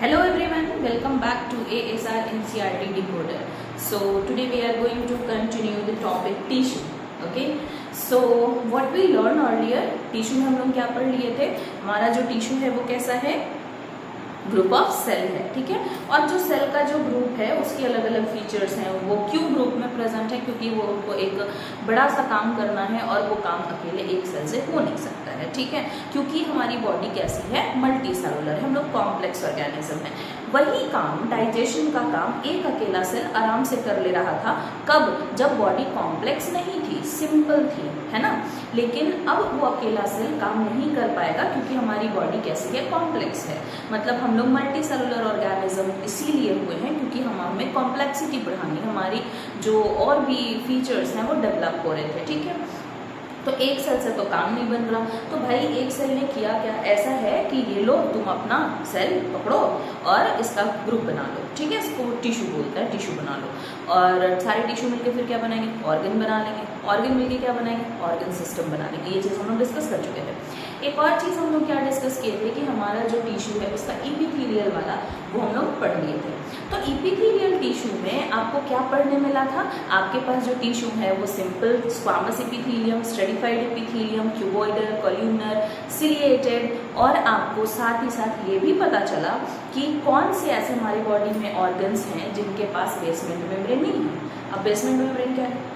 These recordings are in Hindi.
Hello everyone, welcome back to ASR NCERT Decoder. So today we are going to continue the topic tissue. Okay, so what we learned earlier, tissue में हम लोग क्या पढ़ लिए थे, हमारा जो टिश्यू है वो कैसा है, ग्रुप ऑफ सेल है, ठीक है। और जो सेल का जो ग्रुप है उसकी अलग अलग फीचर्स हैं। वो क्यों ग्रुप में प्रेजेंट है, क्योंकि वो उनको एक बड़ा सा काम करना है और वो काम अकेले एक सेल से हो नहीं सकता है, ठीक है। क्योंकि हमारी बॉडी कैसी है, मल्टी सेलुलर है, हम लोग कॉम्प्लेक्स ऑर्गेनिज्म है। वही काम, डाइजेशन का काम एक अकेला सेल आराम से कर ले रहा था। कब? जब बॉडी कॉम्प्लेक्स नहीं थी, सिंपल थी, है ना। लेकिन अब वो अकेला सेल काम नहीं कर पाएगा क्योंकि हमारी बॉडी कैसी है, कॉम्प्लेक्स है। मतलब हम लोग मल्टी सेलुलर ऑर्गेनिज्म इसीलिए हुए हैं क्योंकि हमें कॉम्प्लेक्सिटी बढ़ानी, हमारी जो और भी फीचर्स हैं वो डेवलप हो रहे थे, ठीक है। तो एक सेल से तो काम नहीं बन रहा, तो भाई एक सेल ने किया क्या, ऐसा है कि ये लो तुम अपना सेल पकड़ो और इसका ग्रुप बना लो, ठीक है। इसको टिश्यू बोलता है, टिश्यू बना लो। और सारे टिश्यू मिलकर फिर क्या बनाएंगे, ऑर्गन बना लेंगे। ऑर्गन मिलकर क्या बनाएंगे, ऑर्गन सिस्टम बना लेंगे। ये चीज़ हम लोग डिस्कस कर चुके थे। एक और चीज़ हम लोग क्या डिस्कस किए थे कि हमारा जो टिश्यू है उसका इपिथेलियल वाला वो हम लोग पढ़ लिए थे। तो इपिथेलियल टिश्यू में आपको क्या पढ़ने मिला था, आपके पास जो टिश्यू है वो simple squamous epithelium, stratified epithelium, cuboidal, columnar, ciliated. और आपको साथ ही साथ ये भी पता चला कि कौन से ऐसे हमारी बॉडी में ऑर्गन्स हैं जिनके पास बेसमेंट मेम्ब्रेन नहीं है। अब बेसमेंट मेम्ब्रेन क्या है,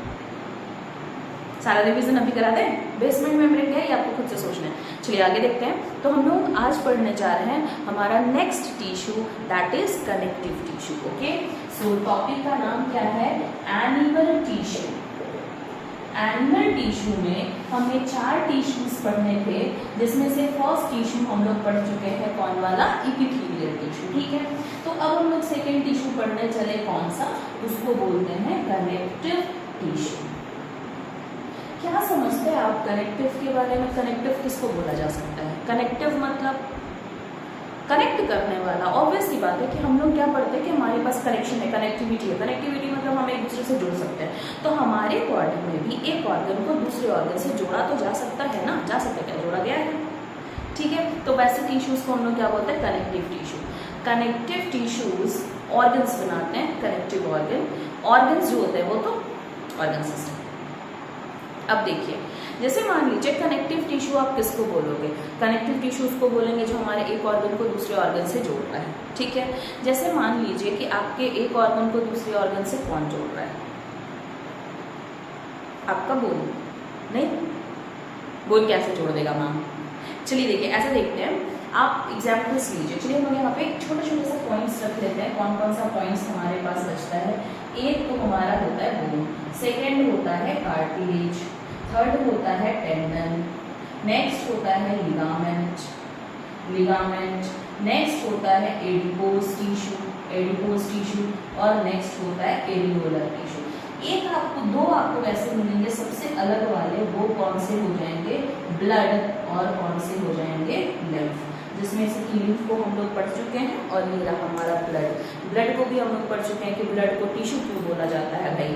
सारा रिवीजन अभी करा दें। बेसमेंट मेम्ब्रेन क्या है ये आपको खुद से सोचना है। चलिए आगे देखते हैं। तो हम लोग आज पढ़ने जा रहे हैं हमारा next tissue, that is connective tissue. Okay, so topic का नाम क्या है, एनिमल टिश्यू। एनिमल टिश्यू में हमें 4 टिश्यूज पढ़ने थे, जिसमें से फर्स्ट टिश्यू हम लोग पढ़ चुके हैं, कौन वाला, इपिथेलियल टिश्यू, ठीक है। तो अब हम लोग सेकेंड टिश्यू पढ़ने चले, कौन सा, उसको बोलते हैं कनेक्टिव टिश्यू। क्या समझते हैं आप कनेक्टिव के बारे में? कनेक्टिव किसको बोला जा सकता है? कनेक्टिव मतलब कनेक्ट करने वाला। ऑब्वियस सी बात है कि हम लोग क्या पढ़ते हैं कि हमारे पास कनेक्शन है, कनेक्टिविटी है। कनेक्टिविटी मतलब हम एक दूसरे से जुड़ सकते हैं। तो हमारे बॉडी में भी एक ऑर्गन को दूसरे ऑर्गन से जोड़ा तो जा सकता है ना, जा सकता है, क्या जोड़ा गया है, ठीक है। तो वैसे टिश्यूज को हम लोग क्या बोलते हैं, connective tissue. Connective tissues organs बनाते हैं, कनेक्टिव ऑर्गन। ऑर्गन्स जो होते हैं वो तो ऑर्गन सिस्टम। अब देखिए, जैसे मान लीजिए कनेक्टिव टिश्यू आप किसको बोलोगे, कनेक्टिव टिश्यू उसको बोलेंगे जो हमारे एक ऑर्गन को दूसरे ऑर्गन से जोड़ रहा है, ठीक है। जैसे मान लीजिए कि आपके एक ऑर्गन को दूसरे ऑर्गन से कौन जोड़ रहा है, आपका बोन नहीं, बोन कैसे जोड़ देगा मैम। चलिए देखिए, ऐसा देखते हैं, आप एग्जाम्पल्स लीजिए। चलिए हम यहाँ पे छोटे छोटे से पॉइंट्स रख लेते हैं, कौन कौन सा पॉइंट्स हमारे पास बचता है। एक तो हमारा होता है बोन, सेकेंड होता है कार्टिलेज, थर्ड होता है टेंडन, नेक्स्ट होता है लिगामेंट, नेक्स्ट होता है एडिपोज टिश्यू, और नेक्स्ट होता है एरियोलर टिश्यू। दो आपको वैसे मिलेंगे सबसे अलग वाले, वो कौन से हो जाएंगे, ब्लड, और कौन से हो जाएंगे, लिम्फ। जिसमें से कि लिम्फ को हम लोग पढ़ चुके हैं, और ये रहा हमारा ब्लड को भी हम लोग पढ़ चुके हैं कि ब्लड को टिश्यू क्यों बोला जाता है भाई,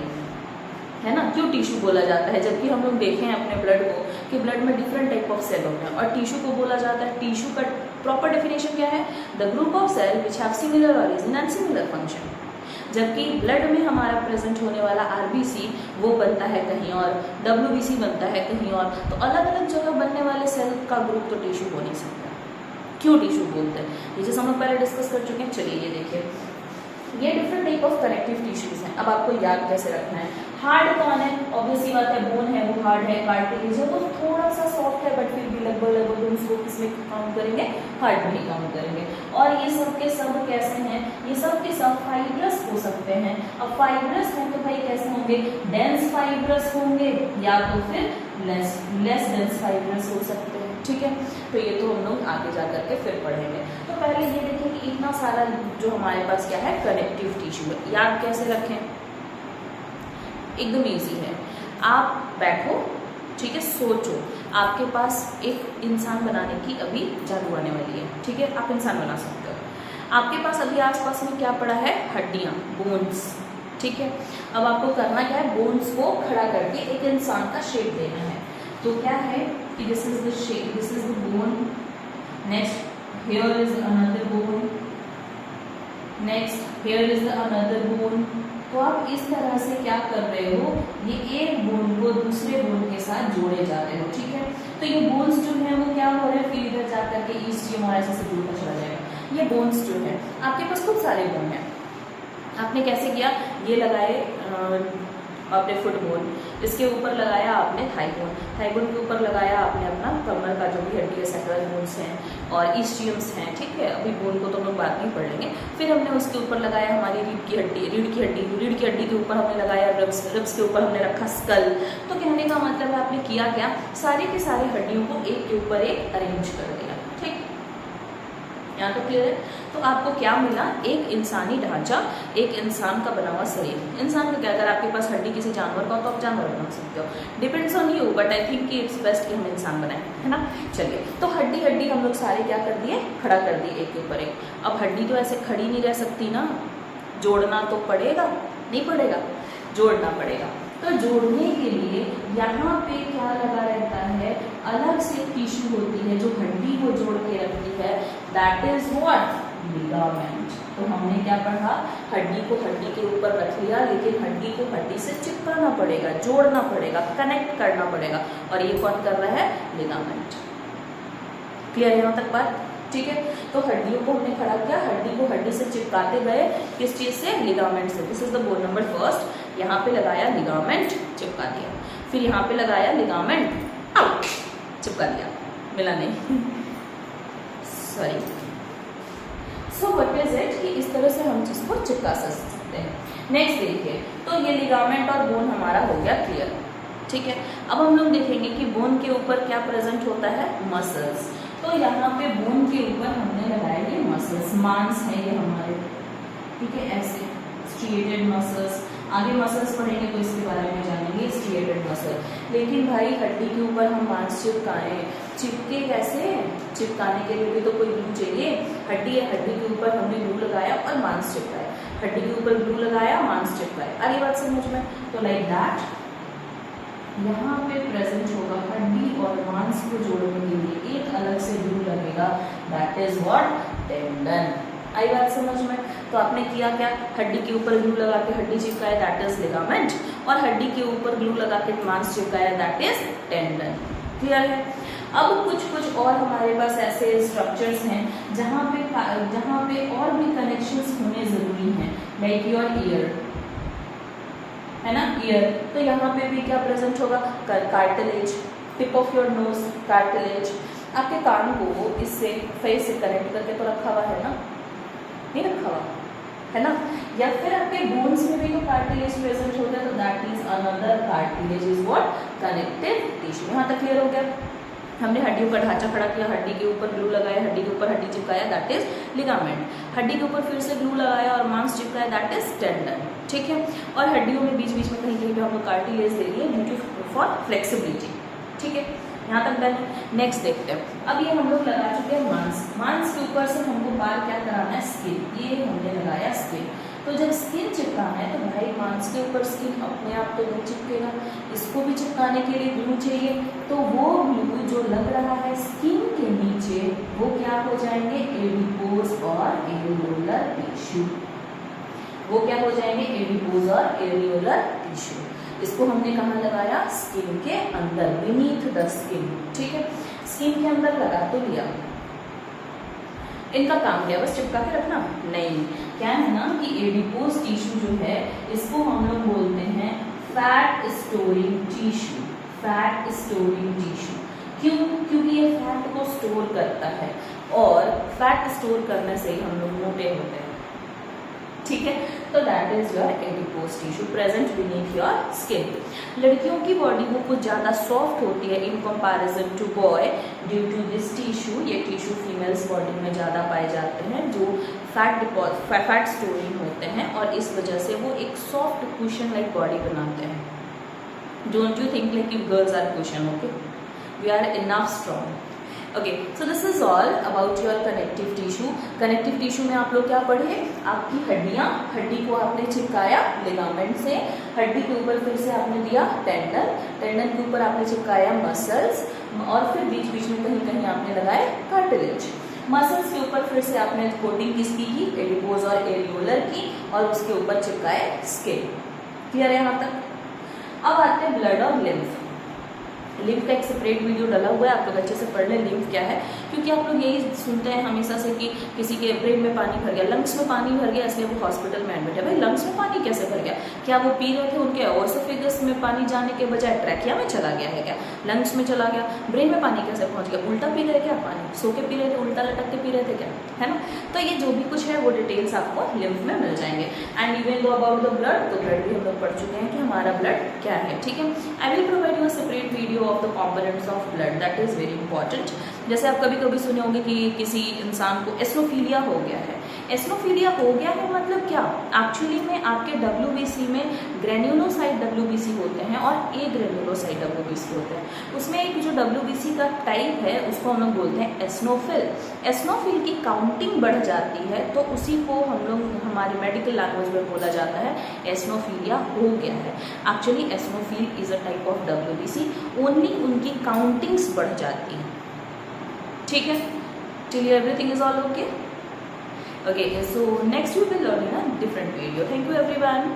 है ना, क्यों टिश्यू बोला जाता है। जबकि हम लोग देखें अपने ब्लड को कि ब्लड में डिफरेंट टाइप ऑफ सेल होते हैं, और टिश्यू को बोला जाता है, टिश्यू का प्रॉपर डेफिनेशन क्या है, the group of cell which have similar origin and similar function. जबकि ब्लड में हमारा प्रेजेंट होने वाला आरबीसी वो बनता है कहीं और, डब्ल्यूबीसी बनता है कहीं और। तो अलग अलग जगह बनने वाले सेल का ग्रुप तो टिश्यू हो नहीं सकता। क्यों टिश्यू बोलते हैं, ये चीज़ हम लोग पहले डिस्कस कर चुके हैं। चलिए ये देखिए, ये different type of connective tissues हैं। अब आपको याद कैसे रखना है, हार्ड कौन है, ऑब्वियसली बात है, बोन है वो हार्ड है, कार्टिलेज है वो थोड़ा सा सॉफ्ट है, बट फिर भी लगभग उसको किसमें काउंट करेंगे, हार्ड में ही काउंट करेंगे। और ये सब के सब कैसे हैं, ये सब के सब फाइब्रस हो सकते हैं। अब फाइब्रस हैं तो भाई कैसे होंगे, डेंस फाइब्रस होंगे, या तो फिर लेस डेंस फाइब्रस हो सकते हैं, ठीक है। तो ये तो हम लोग आगे जा करके फिर पढ़ेंगे। तो पहले ये देखें कि इतना सारा जो हमारे पास क्या है, कनेक्टिव टिश्यू है। याद कैसे रखें, एकदम इजी है। आप बैठो, ठीक है, सोचो, आपके पास एक इंसान बनाने की अभी जादू आने वाली है, ठीक है, आप इंसान बना सकते हो। आपके पास अभी आसपास में क्या पड़ा है, हड्डियाँ, बोन्स, ठीक है। अब आपको करना क्या है, बोन्स को खड़ा करके एक इंसान का शेप देना है। तो क्या है कि this is the shape, this is the bone, next here is another bone, here is another bone. तो आप इस तरह से क्या कर रहे हो, ये एक बोन को दूसरे बोन के साथ जोड़े जा रहे हो, ठीक है। तो ये बोन्स जो है वो क्या हो रहे हैं, फिर इधर जाकर के ईस्ट हमारे से जुड़ता चला जाएगा। ये बोन्स जो है आपके पास खूब सारे बोन है, आपने कैसे किया, ये लगाए आपने फुट बोन, इसके ऊपर लगाया आपने थाई बोन, थाई बोन के ऊपर लगाया आपने अपना कमर का जो भी हड्डी है, सैक्रल बोन्स हैं और इस्चियम्स हैं, ठीक है। अभी बोन को तो हम लोग बाद में पढ़ लेंगे। फिर हमने उसके ऊपर लगाया हमारी रीढ़ की हड्डी, रीढ़ की हड्डी के ऊपर हमने लगाया रब्स, रब्स के ऊपर हमने रखा स्कल। तो कहने का मतलब है आपने किया क्या, सारे के सारे हड्डियों को एक के ऊपर एक अरेंज कर दिया, ठीक। यहाँ तो क्लियर है। तो आपको क्या मिला, एक इंसानी ढांचा, एक इंसान का बना हुआ शरीर। इंसान का क्या, अगर आपके पास हड्डी किसी जानवर का हो तो आप जानवर बना सकते हो, depends on you, but I think कि इट्स बेस्ट कि हम इंसान बनाएं, है ना। चलिए, तो हड्डी हड्डी हम लोग सारे क्या कर दिए, खड़ा कर दिए एक के ऊपर एक। अब हड्डी तो ऐसे खड़ी नहीं रह सकती ना, जोड़ना तो पड़ेगा, नहीं पड़ेगा, जोड़ना पड़ेगा। तो जोड़ने के लिए यहाँ पे क्या लगा रहता है, अलग से टिश्यू होती है जो हड्डी को जोड़ के रखती है, दैट इज व्हाट, लिगामेंट। तो हमने क्या पढ़ा, हड्डी को हड्डी के ऊपर रख लिया, लेकिन हड्डी को हड्डी से चिपकाना पड़ेगा, जोड़ना पड़ेगा, कनेक्ट करना पड़ेगा, और ये कौन कर रहा है, लिगामेंट। क्लियर है यहाँ तक बात, ठीक है। तो हड्डियों को हमने खड़ा किया, हड्डी को हड्डी से चिपकाते गए, किस चीज से, लिगामेंट से। This is the bone number first. यहाँ पे लगाया लिगामेंट, चिपका दिया, फिर यहाँ पे लगाया लिगामेंट, आउट, चिपका दिया, मिला नहीं, sorry. So what is it, कि इस तरह से हम इसको चिपका सकते हैं। नेक्स्ट देखिए, तो ये लिगामेंट और बोन हमारा हो गया क्लियर, ठीक है। अब हम लोग देखेंगे कि बोन के ऊपर क्या प्रेजेंट होता है, मसल्स। तो यहाँ पे बोन के ऊपर हमने लगाए ये मसल्स, मांस है ये हमारे, ठीक है, ऐसे स्ट्रिएटेड मसल्स। आगे मसल्स पढ़ेंगे तो इसके बारे में जानेंगे, स्ट्रिएटेड मसल। लेकिन भाई हड्डी के ऊपर हम मांस चिपकाएं, चिपके कैसे, चिपकाने के लिए भी तो कोई ग्लू चाहिए। हड्डी है, हड्डी के ऊपर हमने ग्लू लगाया और मांस चिपकाया, हड्डी के ऊपर ग्लू लगाया, मांस चिपकाया, अरे बात समझ में। तो लाइक दैट यहाँ पे प्रेजेंट होगा हड्डी और मांस को जोड़ने के लिए एक अलग से ग्लू लगेगा, दैट इज व्हाट, टेंडन। आई बात समझ में। तो आपने किया क्या, हड्डी के ऊपर ग्लू लगा के हड्डी चिपकाया, दैट इज लिगामेंट, और हड्डी के ऊपर ग्लू लगा के मांस चिपकाया, दैट इज टेंडन। क्लियर है। अब कुछ और हमारे पास ऐसे स्ट्रक्चर्स हैं जहाँ पे और भी कनेक्शंस होने जरूरी हैं, लाइक योर ईयर, है ना, ईयर। तो यहाँ पे भी क्या प्रेजेंट होगा, cartilage, tip of your nose, cartilage. आपके कान को इससे फेस से कनेक्ट करके तो रखा हुआ है ना, नहीं रखा हुआ है ना, या फिर आपके बोन्स में भी तो कार्टिलेज प्रेजेंट होता है, तो that is another cartilage is what, connective tissue. यहाँ तक क्लियर हो गया। हमने हड्डियों का ढांचा खड़ा किया, हड्डी के ऊपर ग्लू लगाया, हड्डी के ऊपर हड्डी चिपकाया, दैट इज लिगामेंट। हड्डी के ऊपर फिर से ग्लू लगाया और मांस चिपकाया, दैट इज टेंडन, ठीक है। और हड्डियों में बीच बीच में कहीं कहीं पे हमको कार्टिलेज दे दिए ड्यू टू फॉर फ्लेक्सिबिलिटी, ठीक है। यहाँ तक डन है। नेक्स्ट देखते हैं। अब ये हम लोग लगा चुके हैं मांस, मांस के ऊपर से हमको बार क्या कराना है, स्किन। ये हमने लगाया स्किन। तो जब स्किन चिपकाना है तो भाई मांस के ऊपर स्किन अपने आप तो नहीं चिपकेगा, इसको भी चिपकाने के लिए ग्लू चाहिए। तो वो ग्लू जो लग रहा है स्किन के नीचे, वो क्या हो जाएंगे, एडिपोज और एरियोलर टिश्यू। वो क्या हो जाएंगे, एडिपोज और एरियोलर टिश्यू। इसको हमने कहाँ लगाया, स्किन के अंदर, बीनीथ द स्किन, ठीक है। स्किन के अंदर लगा तो लिया। इनका काम क्या, बस चिपका के रखना? नहीं, क्या है ना कि एडिपोज टिश्यू जो है इसको हम लोग बोलते हैं fat storing tissue. Fat storing tissue क्यों? क्योंकि ये फैट को स्टोर करता है, और फैट स्टोर करने से ही हम लोग मोटे होते हैं, ठीक है। तो that is your adipose tissue present beneath your skin. लड़कियों की बॉडी वो कुछ ज़्यादा सॉफ्ट होती है in comparison to boy due to this tissue. ये टिश्यू फीमेल्स बॉडी में ज़्यादा पाए जाते हैं जो फैट स्टोरिंग होते हैं, और इस वजह से वो एक सॉफ्ट कुशन लाइक बॉडी बनाते हैं। Don't you think like you girls are cushion, okay, we are enough strong. Okay, so this is all about your connective tissue. Connective tissue में आप लोग क्या पढ़े, आपकी हड्डियाँ, हड्डी को आपने चिपकाया लिगामेंट से, हड्डी के ऊपर फिर से आपने दिया टेंडन, टेंडन के ऊपर आपने चिपकाया मसल्स, और फिर बीच बीच में कहीं कहीं आपने लगाए कार्टिलेज। मसल्स के ऊपर फिर से आपने कोटिंग किसकी की, एडिपोज और एरियोलर की, और उसके ऊपर चिपकाए स्किन। क्लियर है यहाँ तक? अब आते हैं ब्लड और लिम्फ। लिम्फ का एक सेपरेट वीडियो डाला हुआ है, आप लोग अच्छे से पढ़ लें लिम्फ क्या है, क्योंकि आप लोग यही सुनते हैं हमेशा से कि किसी के ब्रेन में पानी भर गया, लंग्स में पानी भर गया, इसलिए वो हॉस्पिटल में एडमिट है। भाई लंग्स में पानी कैसे भर गया? क्या वो पी रहे थे, उनके ओसोफेगस में पानी जाने के बजाय ट्रैकिया में चला गया है क्या? लंग्स में चला गया। ब्रेन में पानी कैसे पहुंच गया? उल्टा पी रहे क्या पानी? सो के पी रहे थे, उल्टा लटक के पी रहे थे क्या? है ना? तो ये जो भी कुछ है वो डिटेल्स आपको लिम्फ में मिल जाएंगे। And even though about the blood, तो ब्लड भी हम लोग पढ़ चुके हैं कि हमारा ब्लड क्या है। ठीक है, I will provide you a separate video of the components of blood, that is very important. जैसे आप कभी कभी सुने होंगे कि किसी इंसान को एस्नोफीलिया हो गया है। एस्नोफीलिया हो गया है मतलब क्या? एक्चुअली में आपके WBC में ग्रेन्युलोसाइट WBC होते हैं और ए ग्रेन्युलोसाइट WBC होते हैं। उसमें एक जो WBC का टाइप है उसको हम लोग बोलते हैं एस्नोफिल। एस्नोफिल की काउंटिंग बढ़ जाती है तो उसी को हम लोग हमारे मेडिकल लैंग्वेज में बोला जाता है एस्नोफीलिया हो गया है। Actually eosinophil is a type of WBC, only उनकी काउंटिंग्स बढ़ जाती हैं। ठीक है, till everything is all okay? Okay, so next we will learn in a different video. Thank you everyone.